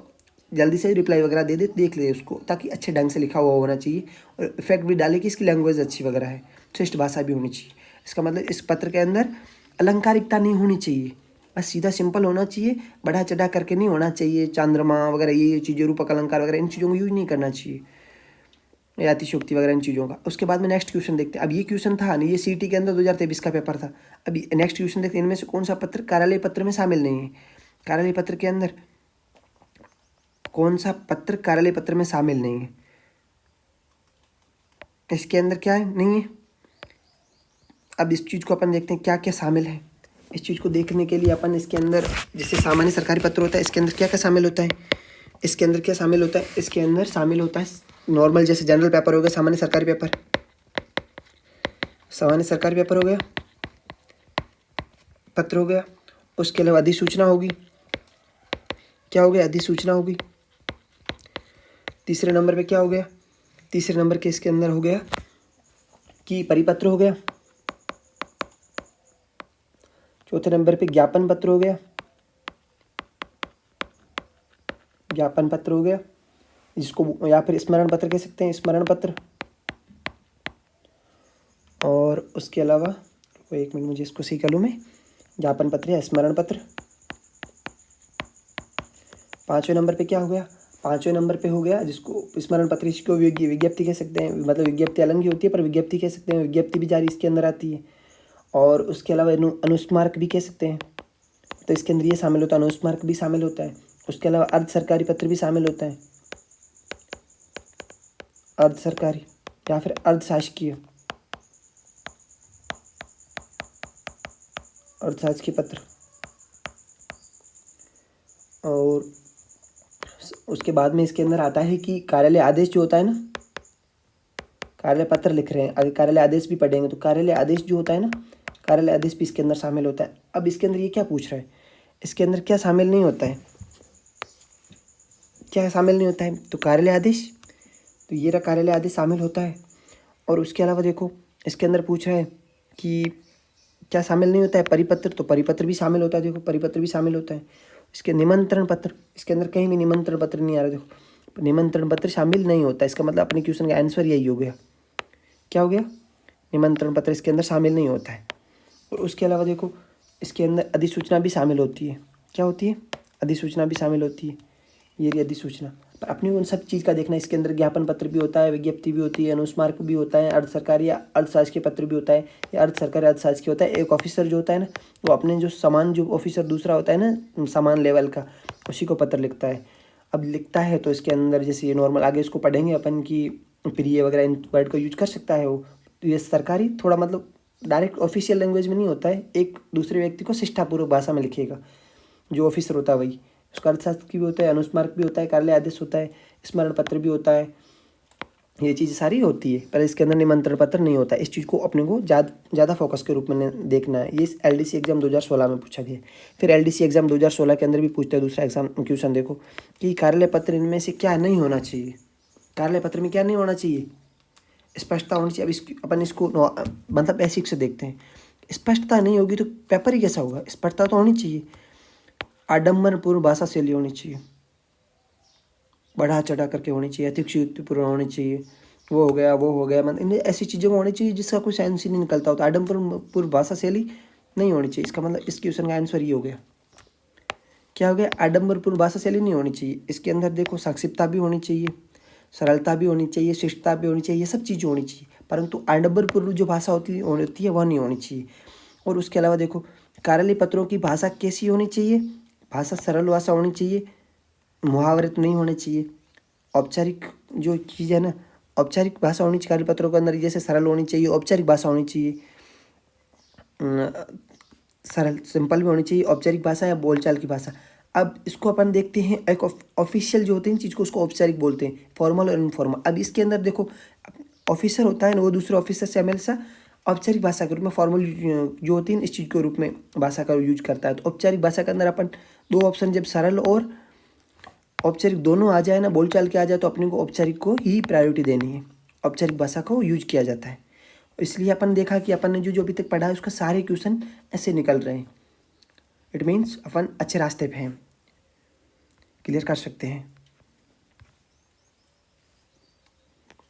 जल्दी से रिप्लाई वगैरह दे दे, देख ले उसको, ताकि अच्छे ढंग से लिखा हुआ होना चाहिए और इफेक्ट भी डाले कि इसकी लैंग्वेज अच्छी वगैरह है, श्रेष्ठ भाषा भी होनी चाहिए। इसका मतलब इस पत्र के अंदर अलंकारिकता नहीं होनी चाहिए, बस सीधा सिंपल होना चाहिए, बढ़ा चढ़ा करके नहीं होना चाहिए। चंद्रमा वगैरह ये चीज़ें, रूपक अलंकार वगैरह, इन चीज़ों को यूज नहीं करना चाहिए, या अतिशयोक्ति वगैरह इन चीज़ों का। उसके बाद में नेक्स्ट क्वेश्चन देखते हैं। अब ये क्वेश्चन था नहीं, ये सीटी के अंदर 2023 का पेपर था। अभी नेक्स्ट क्वेश्चन देखते हैं, इनमें से कौन सा पत्र कार्यालय पत्र में शामिल नहीं है। कार्यालय पत्र के अंदर कौन सा पत्र कार्यालय पत्र में शामिल नहीं है? इसके अंदर क्या है? नहीं है। अब इस चीज़ को अपन देखते हैं क्या क्या शामिल है। इस चीज़ को देखने के लिए अपन इसके अंदर, जैसे सामान्य सरकारी पत्र होता है, इसके अंदर क्या क्या शामिल होता है? इसके अंदर क्या शामिल होता है? इसके अंदर शामिल होता है नॉर्मल, जैसे जनरल पेपर हो गया, सामान्य सरकारी पेपर, सामान्य सरकारी पेपर हो गया, पत्र हो गया। उसके अलावा अधिसूचना होगी, क्या हो गया? अधिसूचना होगी। तीसरे नंबर पे क्या हो गया? तीसरे नंबर के इसके अंदर हो गया कि परिपत्र हो गया। चौथे नंबर पे ज्ञापन पत्र हो गया, ज्ञापन पत्र हो गया, जिसको या फिर स्मरण पत्र कह सकते हैं, स्मरण पत्र। और उसके अलावा एक मिनट, मुझे इसको सही कर लूँ मैं, ज्ञापन पत्र या स्मरण पत्र। पाँचवें नंबर पे क्या हो गया, पाँचवें नंबर पे हो गया जिसको स्मरण पत्र, इसको विज्ञप्ति कह सकते हैं, मतलब विज्ञप्ति अलग ही होती है पर विज्ञप्ति कह सकते हैं, विज्ञप्ति भी जारी इसके अंदर आती है। और उसके अलावा अनुस्मारक भी कह सकते हैं, तो इसके अंदर ये शामिल होता है, अनुस्मारक भी शामिल होता है। उसके अलावा अर्ध सरकारी पत्र भी शामिल होता है, अर्ध सरकारी या फिर अर्ध शासकीय, अर्ध शासकीय पत्र। और उसके बाद में इसके अंदर आता है कि कार्यालय आदेश जो होता है ना, कार्यालय पत्र लिख रहे हैं, अगर कार्यालय आदेश भी पढ़ेंगे तो कार्यालय आदेश जो होता है ना, कार्यालय आदेश भी इसके अंदर शामिल होता है। अब इसके अंदर ये क्या पूछ रहा है, इसके अंदर क्या शामिल नहीं होता है, क्या शामिल नहीं होता है, तो कार्यालय आदेश, तो ये रहा कार्यालय आदेश शामिल होता है। और उसके अलावा देखो इसके अंदर पूछ रहा है कि क्या शामिल नहीं होता है, परिपत्र, तो परिपत्र भी शामिल होता है, देखो परिपत्र भी शामिल होता है। इसके निमंत्रण पत्र, इसके अंदर कहीं भी निमंत्रण पत्र नहीं आ रहा, देखो निमंत्रण पत्र शामिल नहीं होता, इसका मतलब अपने क्वेश्चन का आंसर यही हो गया, क्या हो गया, निमंत्रण पत्र इसके अंदर शामिल नहीं होता है। और उसके अलावा देखो इसके अंदर अधिसूचना भी शामिल होती है, क्या होती है, अधिसूचना भी शामिल होती है, ये रही अधिसूचना। पर अपने उन सब चीज़ का देखना, इसके अंदर ज्ञापन पत्र भी होता है, विज्ञप्ति भी होती है, अनुस्मारक भी होता है, अर्ध सरकारी या अर्ध शासकीय पत्र भी होता है, या अर्ध सरकारी अर्ध शासकीय होता है। एक ऑफिसर जो होता है ना, वो अपने जो समान, जो ऑफिसर दूसरा होता है ना समान लेवल का, उसी को पत्र लिखता है। अब लिखता है तो इसके अंदर जैसे ये नॉर्मल, आगे इसको पढ़ेंगे अपन की प्रिय वगैरह इन वर्ड का यूज कर सकता है वो। तो ये सरकारी थोड़ा मतलब डायरेक्ट ऑफिशियल लैंग्वेज में नहीं होता है, एक दूसरे व्यक्ति को शिष्टापूर्वक भाषा में लिखेगा जो ऑफिसर होता है वही। उसका अर्थशास्त्र भी होता है, अनुस्मारक भी होता है, कार्यालय आदेश होता है, स्मरण पत्र भी होता है, ये चीज़ सारी होती है। पर इसके अंदर निमंत्रण पत्र नहीं होता। इस चीज़ को अपने को ज़्यादा फोकस के रूप में देखना है। ये LDC एग्जाम 2016 में पूछा गया। फिर LDC एग्जाम 2016 के अंदर भी पूछता है दूसरा एग्जाम क्वेश्चन, देखो कि कार्यालय पत्र इनमें से क्या नहीं होना चाहिए, कार्यालय पत्र में क्या नहीं होना चाहिए, स्पष्टता होनी चाहिए। अब अपन इसको मतलब बेसिक से देखते हैं। स्पष्टता नहीं होगी तो पेपर ही कैसा होगा, स्पष्टता तो होनी चाहिए। आडम्बरपूर्ण भाषा शैली होनी चाहिए, बढ़ा चढ़ा करके होनी चाहिए, अतिशयोक्तिपूर्ण होनी चाहिए, वो हो गया वो हो गया, मतलब ऐसी चीज़ों में होनी चाहिए जिसका कोई सेंस ही नहीं निकलता होता। आडम्बरपूर्ण भाषा शैली नहीं होनी चाहिए, इसका मतलब इस क्वेश्चन का आंसर ये हो गया, क्या हो गया, आडम्बरपूर्ण भाषा शैली नहीं होनी चाहिए। इसके अंदर देखो संक्षिप्तता भी होनी चाहिए, सरलता भी होनी चाहिए, शिष्टता भी होनी चाहिए, ये सब चीज़ें होनी चाहिए, परंतु आडम्बरपूर्ण जो भाषा होती है वह नहीं होनी चाहिए। और उसके अलावा देखो कार्यालय पत्रों की भाषा कैसी होनी चाहिए, भाषा सरल भाषा होनी चाहिए, मुहावरे तो नहीं होने चाहिए। औपचारिक जो चीज़ है ना, औपचारिक भाषा होनी चाहिए कार्य पत्रों के अंदर, जैसे सरल होनी चाहिए, औपचारिक भाषा होनी चाहिए, सरल सिंपल भी होनी चाहिए, औपचारिक भाषा या बोलचाल की भाषा। अब इसको अपन देखते हैं, एक ऑफिशियल जो होते हैं चीज़ को उसको औपचारिक बोलते हैं, फॉर्मल और इनफॉर्मल। अब इसके अंदर देखो ऑफिसर होता है ना, वो दूसरे ऑफिसर से हमेशा औपचारिक भाषा के रूप में, फॉर्मल जो होती है इस चीज़ के रूप में भाषा का यूज करता है। तो औपचारिक भाषा के अंदर अपन दो ऑप्शन, जब सरल और औपचारिक दोनों आ जाए ना, बोलचाल के आ जाए, तो अपने को औपचारिक को ही प्रायोरिटी देनी है, औपचारिक भाषा को यूज किया जाता है। इसलिए अपन देखा कि अपन ने जो अभी तक पढ़ा है उसका सारे क्वेश्चन ऐसे निकल रहे हैं। इट मीन्स अपन अच्छे रास्ते पे हैं, क्लियर कर सकते हैं।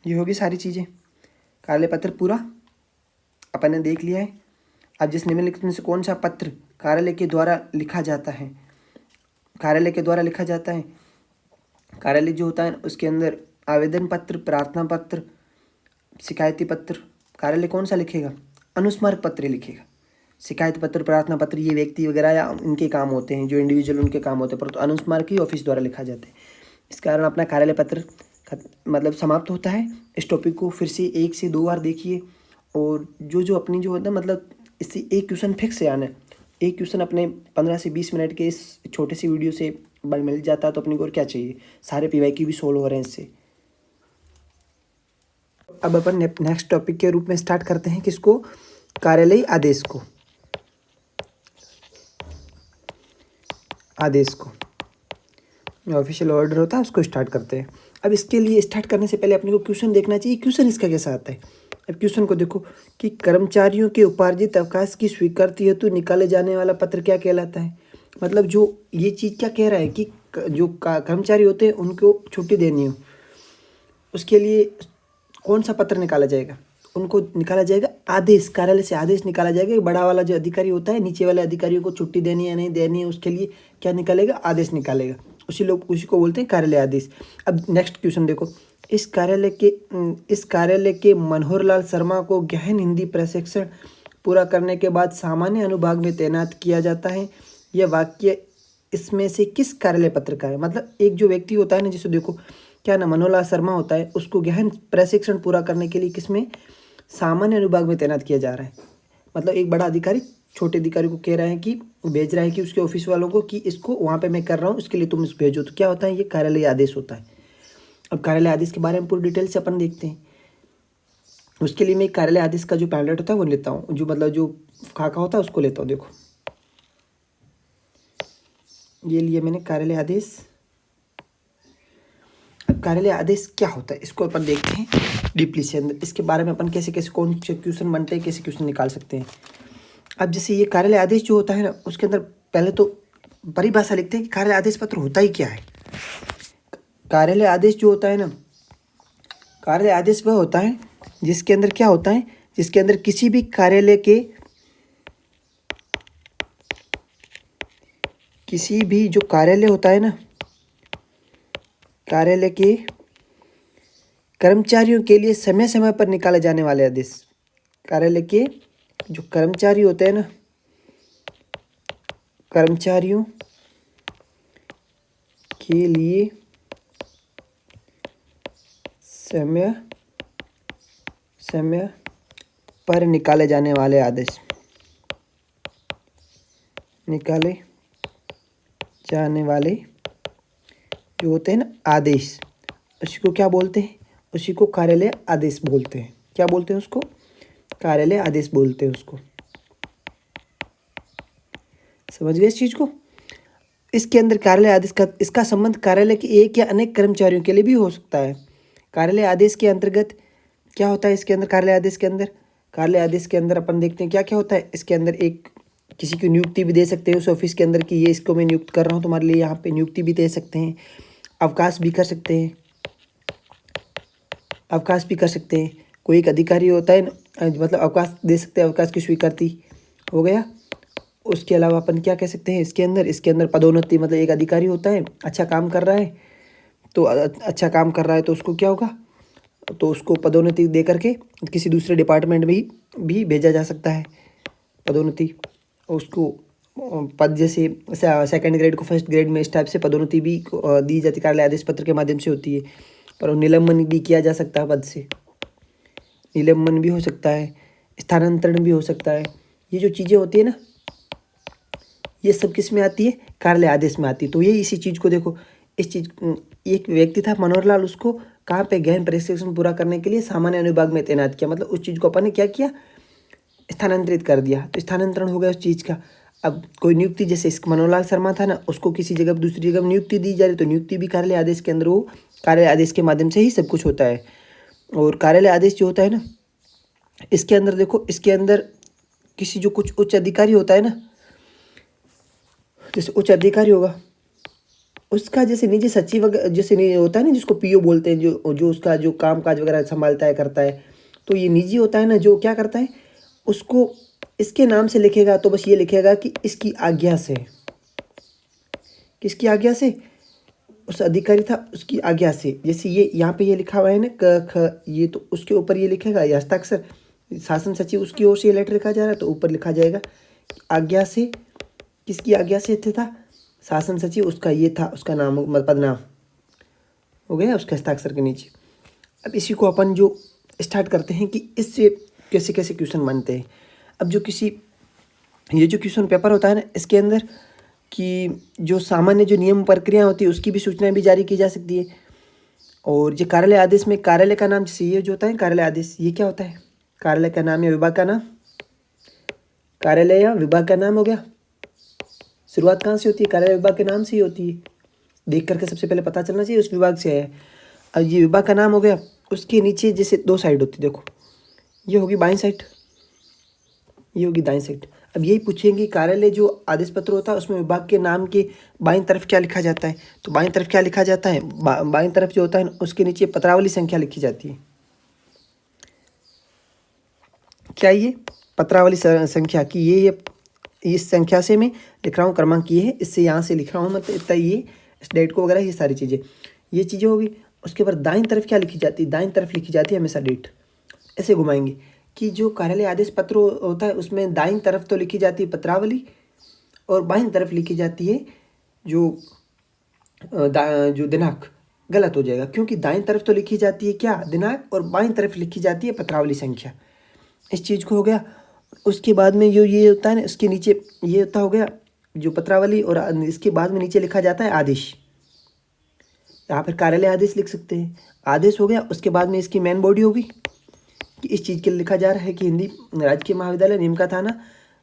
ये होगी सारी चीज़ें, कार्यालय पत्र पूरा अपन ने देख लिया है। अब जिस निम्नलिखित में से कौन सा पत्र कार्यालय के द्वारा लिखा जाता है, कार्यालय के द्वारा लिखा जाता है, कार्यालय जो होता है उसके अंदर आवेदन पत्र, प्रार्थना पत्र, शिकायती पत्र, कार्यालय कौन सा लिखेगा, अनुस्मारक पत्र लिखेगा। शिकायत पत्र, प्रार्थना पत्र ये व्यक्ति वगैरह या उनके काम होते हैं, जो इंडिविजुअल उनके काम होते हैं, परंतु अनुस्मारक ही ऑफिस द्वारा लिखा जाता है। इस कारण अपना कार्यालय पत्र मतलब समाप्त होता है। इस टॉपिक को फिर से 1 से 2 बार देखिए, और जो अपनी जो होता है मतलब इससे एक क्वेश्चन फिक्स से आना है। एक क्वेश्चन अपने 15 से 20 मिनट के इस छोटे सी वीडियो से मिल जाता है तो अपने को और क्या चाहिए, सारे PYQ भी सोल्व हो रहे हैं इससे। अब अपन नेक्स्ट टॉपिक के रूप में स्टार्ट करते हैं किसको, कार्यालयी आदेश को, आदेश को ऑफिशियल ऑर्डर होता है उसको स्टार्ट करते हैं। अब इसके लिए स्टार्ट करने से पहले अपने को क्वेश्चन देखना चाहिए, क्वेश्चन इसका कैसा आता है। अब क्वेश्चन को देखो कि कर्मचारियों के उपार्जित अवकाश की स्वीकृति हेतु निकाले जाने वाला पत्र क्या कहलाता है। मतलब जो ये चीज़ क्या कह रहा है कि जो कर्मचारी होते हैं उनको छुट्टी देनी हो, उसके लिए कौन सा पत्र निकाला जाएगा, उनको निकाला जाएगा आदेश, कार्यालय से आदेश निकाला जाएगा। बड़ा वाला जो अधिकारी होता है नीचे वाले अधिकारियों को छुट्टी देनी है नहीं देनी है उसके लिए क्या निकालेगा, आदेश निकालेगा। उसी को बोलते हैं कार्यालय आदेश। अब नेक्स्ट क्वेश्चन देखो, इस कार्यालय के मनोहर लाल शर्मा को गहन हिंदी प्रशिक्षण पूरा करने के बाद सामान्य अनुभाग में तैनात किया जाता है। यह वाक्य इसमें से किस कार्यालय पत्र का है। मतलब एक जो व्यक्ति होता है ना, जिसे देखो क्या ना मनोहर लाल शर्मा होता है, उसको गहन प्रशिक्षण पूरा करने के लिए किसमें, सामान्य अनुभाग में तैनात किया जा रहा है। मतलब एक बड़ा अधिकारी छोटे अधिकारी को कह रहा है कि भेज रहा है कि उसके ऑफिस वालों को कि इसको वहाँ पे मैं कर रहा हूँ, इसके लिए तुम इस भेजो। तो क्या होता है, ये कार्यालय आदेश होता है। अब कार्यालय आदेश के बारे में पूरी डिटेल से अपन देखते हैं। उसके लिए मैं कार्यालय आदेश का जो पैम्फलेट होता है वो लेता हूँ, जो मतलब जो खाका होता है उसको लेता हूँ। देखो ये लिए मैंने कार्यालय आदेश। अब कार्यालय आदेश क्या होता है इसको अपन देखते हैं डीपली से अंदर, इसके बारे में अपन कैसे कैसे कौन से क्वेश्चन बनते हैं, कैसे क्वेश्चन निकाल सकते हैं। अब जैसे ये कार्यालय आदेश जो होता है ना, उसके अंदर पहले तो परिभाषा लिखते हैं कि कार्यालय आदेश पत्र होता ही क्या है। कार्यालय आदेश जो होता है ना, कार्यालय आदेश वह होता है जिसके अंदर क्या होता है, जिसके अंदर किसी भी कार्यालय के किसी भी जो कार्यालय होता है ना, कार्यालय के कर्मचारियों के लिए समय समय पर निकाले जाने वाले आदेश। कार्यालय के जो कर्मचारी होते हैं ना, कर्मचारियों के लिए समय समय पर निकाले जाने वाले आदेश, निकाले जाने वाले जो होते हैं ना आदेश, उसी को क्या बोलते हैं, उसी को कार्यालय आदेश बोलते हैं। क्या बोलते हैं उसको, कार्यालय आदेश बोलते हैं उसको। समझ गए इस चीज को। इसके अंदर कार्यालय आदेश का इसका संबंध कार्यालय के एक या अनेक कर्मचारियों के लिए भी हो सकता है। कार्यालय आदेश के अंतर्गत क्या होता है, इसके अंदर कार्यालय आदेश के अंदर अपन देखते हैं क्या क्या होता है। इसके अंदर एक किसी की नियुक्ति भी दे सकते हैं उस ऑफिस के अंदर कि ये इसको मैं नियुक्त कर रहा हूँ तुम्हारे लिए, यहाँ पे नियुक्ति भी दे सकते हैं, अवकाश भी कर सकते हैं, अवकाश भी कर सकते हैं। कोई एक अधिकारी होता है मतलब अवकाश दे सकते हैं, अवकाश की स्वीकृति हो गया। उसके अलावा अपन क्या कह सकते हैं इसके अंदर पदोन्नति, मतलब एक अधिकारी होता है अच्छा काम कर रहा है तो उसको क्या होगा, तो उसको पदोन्नति दे करके किसी दूसरे डिपार्टमेंट में भी भेजा जा सकता है। पदोन्नति उसको पद जैसे सेकंड ग्रेड को फर्स्ट ग्रेड में इस टाइप से पदोन्नति भी दी जाती है, कार्यालय आदेश पत्र के माध्यम से होती है। पर निलंबन भी किया जा सकता है, पद से निलंबन भी हो सकता है, स्थानांतरण भी हो सकता है। ये जो चीज़ें होती है ना, ये सब किस में आती है, कार्यालय आदेश में आती है। तो ये इसी चीज़ को देखो, इस चीज़ एक व्यक्ति था मनोहर लाल, उसको कहाँ पे गहन प्रशिक्षण पूरा करने के लिए सामान्य अनुभाग में तैनात किया। मतलब उस चीज़ को अपन ने क्या किया, स्थानांतरित कर दिया, तो स्थानांतरण हो गया उस चीज़ का। अब कोई नियुक्ति, जैसे मनोहर लाल शर्मा था ना, उसको किसी जगह दूसरी जगह नियुक्ति दी जा रही, तो नियुक्ति भी कार्यालय आदेश के अंदर, वो कार्यालय आदेश के माध्यम से ही सब कुछ होता है। और कार्यालय आदेश जो होता है ना, इसके अंदर देखो, इसके अंदर किसी जो कुछ उच्च अधिकारी होता है ना, जैसे उच्च अधिकारी होगा उसका जैसे निजी सचिव जैसे नहीं होता है ना, जिसको पीओ बोलते हैं, जो उसका जो काम काज वगैरह संभालता है करता है, तो ये निजी होता है ना, जो क्या करता है उसको इसके नाम से लिखेगा, तो बस ये लिखेगा कि इसकी आज्ञा से, किसकी आज्ञा से, उस अधिकारी था उसकी आज्ञा से। जैसे ये यहाँ पे ये लिखा हुआ है ना क ख, ये तो उसके ऊपर ये लिखेगा, ये हस्ताक्षर शासन सचिव उसकी ओर से ये लेटर लिखा जा रहा है, तो ऊपर लिखा जाएगा आज्ञा से, किसकी आज्ञा से था, शासन सचिव, उसका ये था, उसका नाम पद नाम हो गया उसके हस्ताक्षर के नीचे। अब इसी को अपन जो स्टार्ट करते हैं कि इससे कैसे कैसे क्वेश्चन बनते हैं। अब जो ये जो क्वेश्चन पेपर होता है ना, इसके अंदर कि जो सामान्य जो नियम प्रक्रिया होती है उसकी भी सूचनाएं भी जारी की जा सकती है। और ये कार्यालय आदेश में कार्यालय का नाम, जैसे ये जो होता है कार्यालय आदेश, ये क्या होता है, कार्यालय का नाम या विभाग का नाम, कार्यालय या विभाग का नाम हो गया। शुरुआत कहाँ से होती है, कार्यालय विभाग के नाम से ही होती है। देख करके सबसे पहले पता चलना चाहिए उस विभाग से है। अब ये विभाग का नाम हो गया, उसके नीचे जैसे दो साइड होती है, देखो ये होगी बाईं साइड, ये होगी दाईं साइड। अब यही पूछेंगे कार्यालय जो आदेश पत्र होता है उसमें विभाग के नाम के बाईं तरफ क्या लिखा जाता है। तो बाईं तरफ क्या लिखा जाता है, बाईं तरफ जो होता है उसके नीचे पत्रावली संख्या लिखी जाती है। क्या ये पत्रावली संख्या की ये इस संख्या से मैं लिख रहा हूँ, क्रमांक ये है, इससे यहाँ से लिख रहा हूँ मतलब इतना, ये इस डेट को वगैरह ये सारी चीज़ें, ये चीज़ें होगी। उसके बाद दाईं तरफ क्या लिखी जाती है, दाईं तरफ लिखी जाती है हमेशा डेट। ऐसे घुमाएंगे कि जो कार्यालय आदेश पत्र होता है उसमें दाईं तरफ तो लिखी जाती है पत्रावली और बाईं तरफ लिखी जाती है जो जो दिनांक। गलत हो जाएगा क्योंकि दाईं तरफ तो लिखी जाती है क्या, दिनांक, और बाईं तरफ लिखी जाती है पत्रावली संख्या। इस चीज़ को हो गया। उसके बाद में जो ये होता है ना, इसके नीचे ये होता हो गया जो पत्रावली, और इसके बाद में नीचे लिखा जाता है आदेश। यहाँ पर कार्यालय आदेश लिख सकते हैं, आदेश हो गया। उसके बाद में इसकी मेन बॉडी होगी कि इस चीज़ के लिए लिखा जा रहा है कि हिंदी राजकीय महाविद्यालय नीमका थाना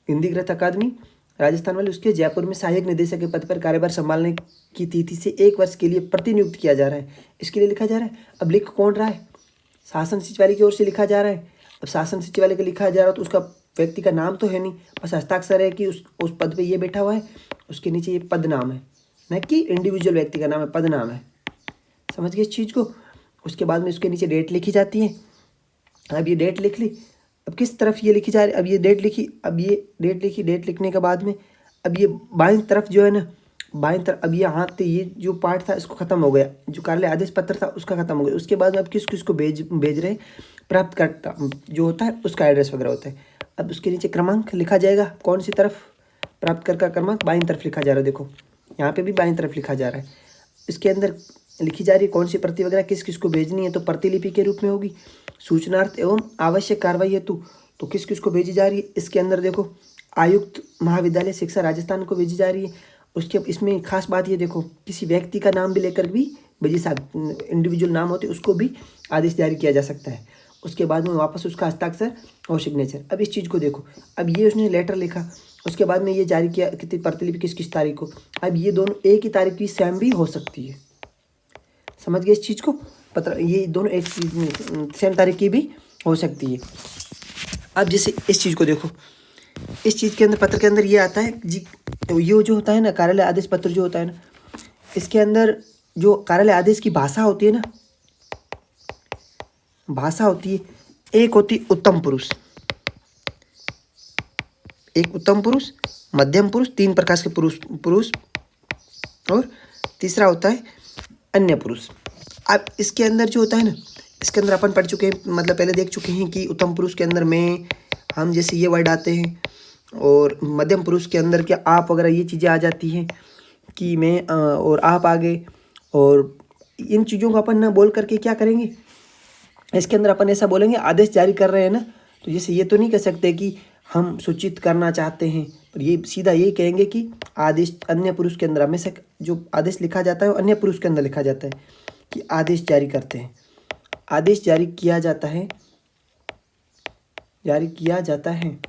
हिंदी गृह अकादमी राजस्थान वाले उसके जयपुर में सहायक निदेशक के पद पर कार्यभार संभालने की तिथि से 1 वर्ष के लिए प्रतिनियुक्त किया जा रहा है, इसके लिए लिखा जा रहा है। अब लिख कौन रहा है, शासन सचिवालय की ओर से लिखा जा रहा है। अब शासन सचिवालय का लिखा जा रहा है तो उसका व्यक्ति का नाम तो है नहीं, बस हस्ताक्षर है कि उस पद पे ये बैठा हुआ है, उसके नीचे ये पद नाम है, न कि इंडिविजुअल व्यक्ति का नाम है, पद नाम है। समझ गए इस चीज़ को। उसके बाद में उसके नीचे डेट लिखी जाती है। अब ये डेट लिख ली, अब किस तरफ ये लिखी जा रही है, अब ये डेट लिखी, अब ये डेट लिखी, डेट लिखने के बाद में अब ये बाईं तरफ जो है ना, बाईं तरफ अब ये हाथ ये जो पार्ट था इसको खत्म हो गया, जो कार्यालय आदेश पत्र था उसका खत्म हो गया। उसके बाद में अब किस किस को भेज रहे, प्राप्तकर्ता जो होता है उसका एड्रेस वगैरह होता है। अब उसके नीचे क्रमांक लिखा जाएगा, कौन सी तरफ, प्राप्तकर्ता का क्रमांक बाईं तरफ लिखा जा रहा है, देखो यहाँ पे भी बाईं तरफ लिखा जा रहा है। इसके अंदर लिखी जा रही है कौन सी प्रति वगैरह किस किस को भेजनी है, तो प्रतिलिपि के रूप में होगी। सूचनार्थ एवं आवश्यक कार्रवाई हेतु तो किस किस को भेजी जा रही है, इसके अंदर देखो आयुक्त महाविद्यालय शिक्षा राजस्थान को भेजी जा रही है। उसके इसमें खास बात ये देखो, किसी व्यक्ति का नाम भी लेकर भी भेजी इंडिविजुअल नाम होते उसको भी आदेश जारी किया जा सकता है। उसके बाद में वापस उसका हस्ताक्षर और सिग्नेचर। अब इस चीज़ को देखो, अब ये उसने लेटर लिखा, उसके बाद में ये जारी किया कितनी प्रतिलिपि किस किस तारीख को। अब ये दोनों एक ही तारीख की सेम भी हो सकती है, समझ गए इस चीज़ को। पत्र ये दोनों एक सेम तारीख की भी हो सकती है। अब जैसे इस चीज़ को देखो, इस चीज़ के अंदर पत्र के अंदर ये आता है जी, ये जो होता है ना कार्यालय आदेश पत्र जो होता है ना, इसके अंदर जो कार्यालय आदेश की भाषा होती है ना, भाषा होती है, एक होती उत्तम पुरुष, एक उत्तम पुरुष, मध्यम पुरुष, 3 प्रकार के पुरुष और तीसरा होता है अन्य पुरुष। अब इसके अंदर जो होता है ना, इसके अंदर अपन पढ़ चुके हैं, मतलब पहले देख चुके हैं कि उत्तम पुरुष के अंदर मैं, हम जैसे ये वर्ड आते हैं, और मध्यम पुरुष के अंदर क्या आप वगैरह ये चीज़ें आ जाती हैं कि मैं और आप आगे। और इन चीज़ों को अपन ना बोल करके क्या करेंगे, इसके अंदर अपन ऐसा बोलेंगे आदेश जारी कर रहे हैं ना, तो जैसे ये तो नहीं कह सकते कि हम सूचित करना चाहते हैं, पर ये सीधा यही कहेंगे कि आदेश अन्य पुरुष के अंदर, हमेशा जो आदेश लिखा जाता है वो अन्य पुरुष के अंदर लिखा जाता है कि आदेश जारी करते हैं, आदेश जारी किया जाता है, जारी किया जाता है,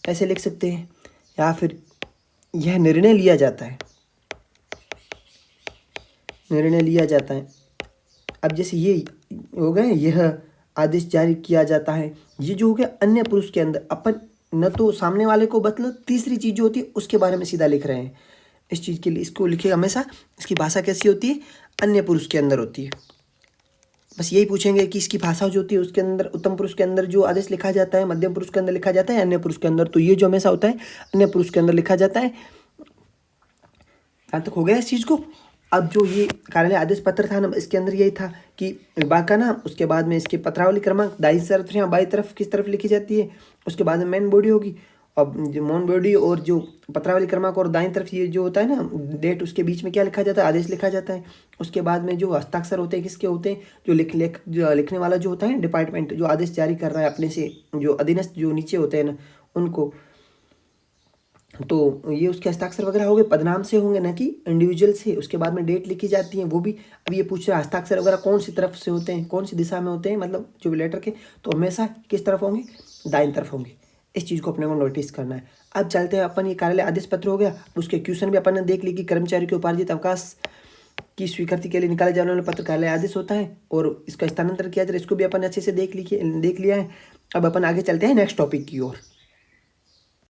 ऐसे लिख सकते हैं। या फिर यह निर्णय लिया जाता है, निर्णय लिया जाता है। अब जैसे ये हो गए, यह आदेश जारी किया जाता है, ये जो हो गया अन्य पुरुष के अंदर, अपन न तो सामने वाले को मतलब तीसरी चीज़ जो होती है उसके बारे में सीधा लिख रहे हैं। इस चीज़ के लिए इसको लिखिएगा हमेशा, इसकी भाषा कैसी होती है, अन्य पुरुष के अंदर होती है। बस यही पूछेंगे कि इसकी भाषा जो होती है उसके अंदर उत्तम पुरुष के अंदर जो आदेश लिखा जाता है, मध्यम पुरुष के अंदर लिखा जाता है, अन्य पुरुष के अंदर, तो ये जो हमेशा होता है अन्य पुरुष के अंदर लिखा जाता है। यहाँ तक हो गया इस चीज़ को। अब जो ये कार्यालय आदेश पत्र था ना, इसके अंदर यही था कि विभाग का नाम, उसके बाद में इसके पत्रावली क्रमांक दाईं तरफ या बाईं तरफ किस तरफ लिखी जाती है, उसके बाद में मेन बॉडी होगी, अब जो मेन बॉडी और जो पत्रावली क्रमांक और दाईं तरफ ये जो होता है ना डेट, उसके बीच में क्या लिखा जाता है, आदेश लिखा जाता है। उसके बाद में जो हस्ताक्षर होते हैं किसके होते हैं, जो लिखने वाला जो होता है डिपार्टमेंट जो आदेश जारी कर रहा है अपने से, जो अधीनस्थ जो नीचे होते हैं ना उनको, तो ये उसके हस्ताक्षर वगैरह होंगे, पदनाम से होंगे ना कि इंडिविजुअल से। उसके बाद में डेट लिखी जाती है वो भी। अब ये पूछ रहा है हस्ताक्षर वगैरह कौन सी तरफ से होते हैं, कौन सी दिशा में होते हैं, मतलब जो भी लेटर के, तो हमेशा किस तरफ होंगे, दाईं तरफ होंगे। इस चीज़ को अपने को नोटिस करना है। अब चलते हैं अपन, ये कार्यालय आदेश पत्र हो गया, उसके क्वेश्चन भी अपन ने देख ली कि कर्मचारी के उपार्जित अवकाश की स्वीकृति के लिए निकाले जाने वाले पत्र कार्यालय आदेश होता है और इसका स्थानांतरण किया जाए, इसको भी अपन अच्छे से देख लिया है। अब अपन आगे चलते हैं नेक्स्ट टॉपिक की ओर।